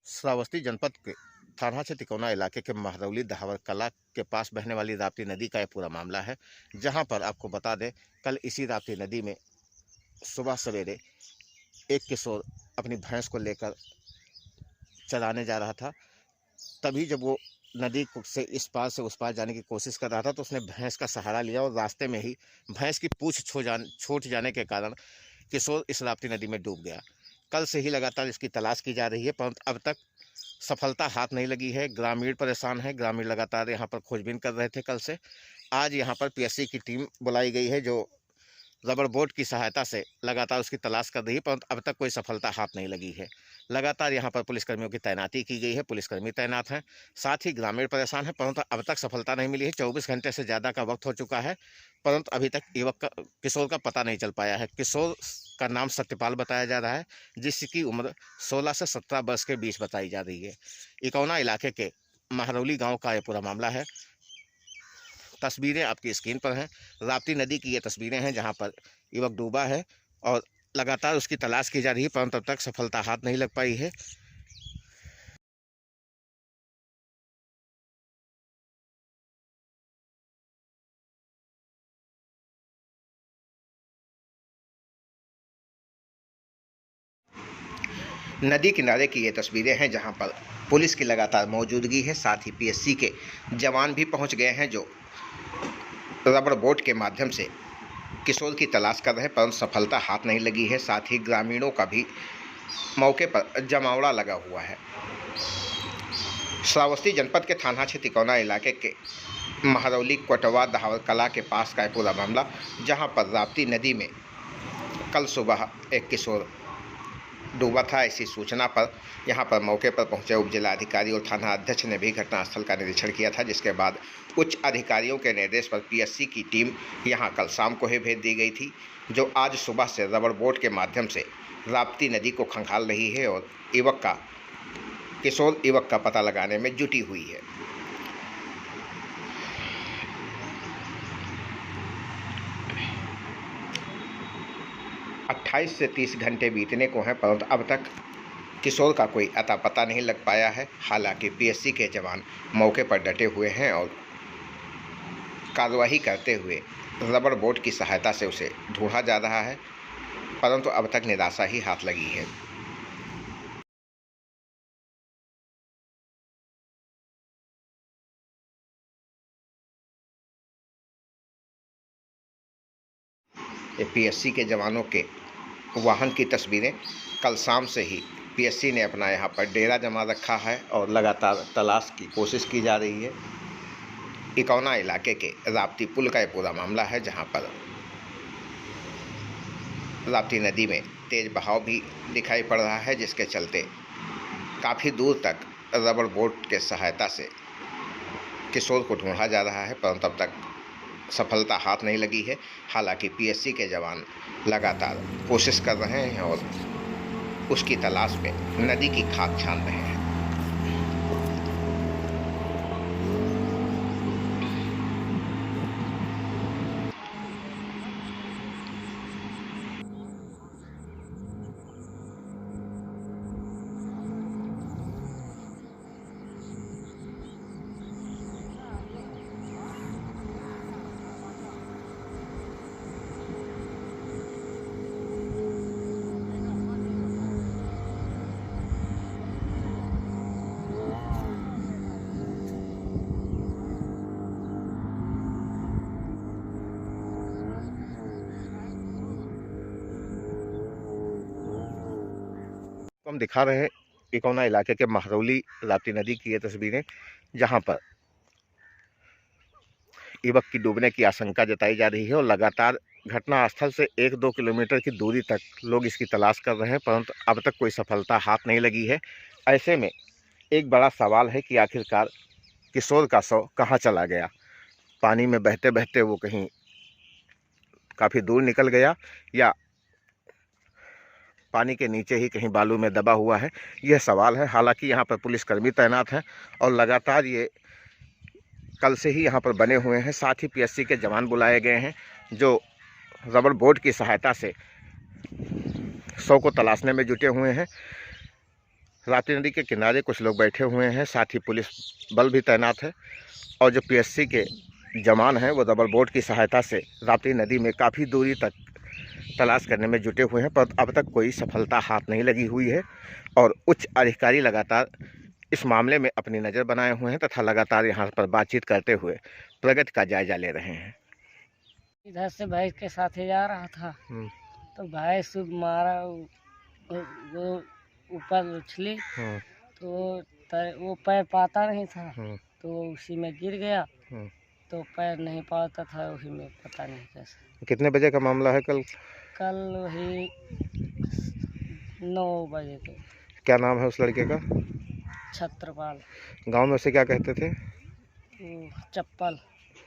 श्रावस्ती जनपद के थाना से तिकोना इलाके के महरौली दहावर कला के पास बहने वाली राप्ती नदी का यह पूरा मामला है, जहां पर आपको बता दें, कल इसी राप्ती नदी में सुबह सवेरे एक किशोर अपनी भैंस को लेकर चराने जा रहा था। तभी जब वो नदी से इस पार से उस पार जाने की कोशिश कर रहा था, तो उसने भैंस का सहारा लिया और रास्ते में ही भैंस की पूँछ छूट जाने के कारण किशोर इस राप्ती नदी में डूब गया। कल से ही लगातार इसकी तलाश की जा रही है, परंतु अब तक सफलता हाथ नहीं लगी है। ग्रामीण परेशान है। ग्रामीण लगातार यहाँ पर खोजबीन कर रहे थे कल से। आज यहाँ पर पीएससी की टीम बुलाई गई है, जो रबर बोट की सहायता से लगातार उसकी तलाश कर रही है, परंतु अब तक कोई सफलता हाथ नहीं लगी है। लगातार यहाँ पर पुलिसकर्मियों की तैनाती की गई है। पुलिसकर्मी तैनात हैं, साथ ही ग्रामीण परेशान है, परंतु अब तक सफलता नहीं मिली है। 24 घंटे से ज़्यादा का वक्त हो चुका है, परंतु अभी तक किशोर का पता नहीं चल पाया है। किशोर का नाम सत्यपाल बताया जा रहा है, जिसकी उम्र 16 से 17 वर्ष के बीच बताई जा रही है। इकौना इलाके के महरौली गाँव का यह पूरा मामला है। तस्वीरें आपकी स्क्रीन पर हैं। राप्ती नदी की ये तस्वीरें हैं, जहां पर युवक डूबा है और लगातार उसकी तलाश की जा रही है, परंतु तब तक सफलता हाथ नहीं लग पाई है। नदी किनारे की ये तस्वीरें हैं, जहां पर पुलिस की लगातार मौजूदगी है। साथ ही पीएससी के जवान भी पहुंच गए हैं, जो रबर बोट के माध्यम से किशोर की तलाश कर रहे हैं, परंतु सफलता हाथ नहीं लगी है। साथ ही ग्रामीणों का भी मौके पर जमावड़ा लगा हुआ है। श्रावस्ती जनपद के थाना क्षेत्र तिकोना इलाके के महरौली कोटवा दहावर कला के पास का पूरा मामला, जहां पर राप्ती नदी में कल सुबह एक किशोर डूबा था। ऐसी सूचना पर यहां पर मौके पर पहुंचे उप जिलाधिकारी और थाना अध्यक्ष ने भी घटनास्थल का निरीक्षण किया था, जिसके बाद उच्च अधिकारियों के निर्देश पर पीएससी की टीम यहां कल शाम को ही भेज दी गई थी, जो आज सुबह से रबर बोट के माध्यम से राप्ती नदी को खंगाल रही है और किशोर युवक का पता लगाने में जुटी हुई है। अट्ठाईस से 30 घंटे बीतने को हैं, परंतु अब तक किशोर का कोई अता पता नहीं लग पाया है। हालांकि पीएससी के जवान मौके पर डटे हुए हैं और कार्रवाई करते हुए रबर बोट की सहायता से उसे ढूंढा जा रहा है, परंतु अब तक निराशा ही हाथ लगी है। ये पीएससी के जवानों के वाहन की तस्वीरें। कल शाम से ही पीएससी ने अपना यहाँ पर डेरा जमा रखा है और लगातार तलाश की कोशिश की जा रही है। इकौना इलाके के राप्ती पुल का ये पूरा मामला है, जहाँ पर राप्ती नदी में तेज बहाव भी दिखाई पड़ रहा है, जिसके चलते काफ़ी दूर तक रबर बोट के सहायता से किशोर को ढूंढा जा रहा है, परंतु तब तक सफलता हाथ नहीं लगी है। हालांकि पीएससी के जवान लगातार कोशिश कर रहे हैं और उसकी तलाश में नदी की खाक छान रहे हैं। तो हम दिखा रहे हैं इकौना इलाके के महरौली राप्ती नदी की ये तस्वीरें, जहां पर युवक की डूबने की आशंका जताई जा रही है और लगातार घटनास्थल से 1-2 किलोमीटर की दूरी तक लोग इसकी तलाश कर रहे हैं, परंतु अब तक कोई सफलता हाथ नहीं लगी है। ऐसे में एक बड़ा सवाल है कि आखिरकार किशोर का शव कहाँ चला गया। पानी में बहते बहते वो कहीं काफ़ी दूर निकल गया, या पानी के नीचे ही कहीं बालू में दबा हुआ है, यह सवाल है। हालांकि यहाँ पर पुलिसकर्मी तैनात हैं और लगातार ये कल से ही यहाँ पर बने हुए हैं। साथ ही पीएससी के जवान बुलाए गए हैं, जो रबर बोट की सहायता से शव को तलाशने में जुटे हुए हैं। राप्ती नदी के किनारे कुछ लोग बैठे हुए हैं, साथ ही पुलिस बल भी तैनात है और जो पीएससी के जवान हैं वो डबल बोट की सहायता से राप्ती नदी में काफ़ी दूरी तक तलाश करने में जुटे हुए हैं, पर अब तक कोई सफलता हाथ नहीं लगी हुई है और उच्च अधिकारी लगातार इस मामले में अपनी नज़र बनाए हुए हैं तथा लगातार यहाँ पर बातचीत करते हुए प्रगति का जायजा ले रहे हैं। इधर से भैंस के साथ ही जा रहा था तो भैंस मारा, वो ऊपर उछली तो वो पैर पाता नहीं था तो उसी में गिर गया तो पैर नहीं पाता था, उसी में पता नहीं कैसे। कितने बजे का मामला है? कल वही 9 बजे के। क्या नाम है उस लड़के का? छत्रपाल। गांव में उसे क्या कहते थे? चप्पल।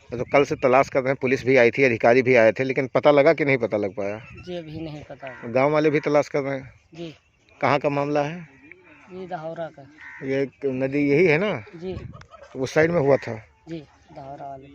तो कल से तलाश कर रहे हैं, पुलिस भी आई थी, अधिकारी भी आए थे, लेकिन पता लगा कि नहीं पता लग पाया? जी अभी नहीं पता। गांव वाले भी तलाश कर रहे हैं? जी। कहाँ का मामला है? जी दहौरा का। ये नदी यही है ना? जी। उस साइड में हुआ था? जी दहौरा वाले।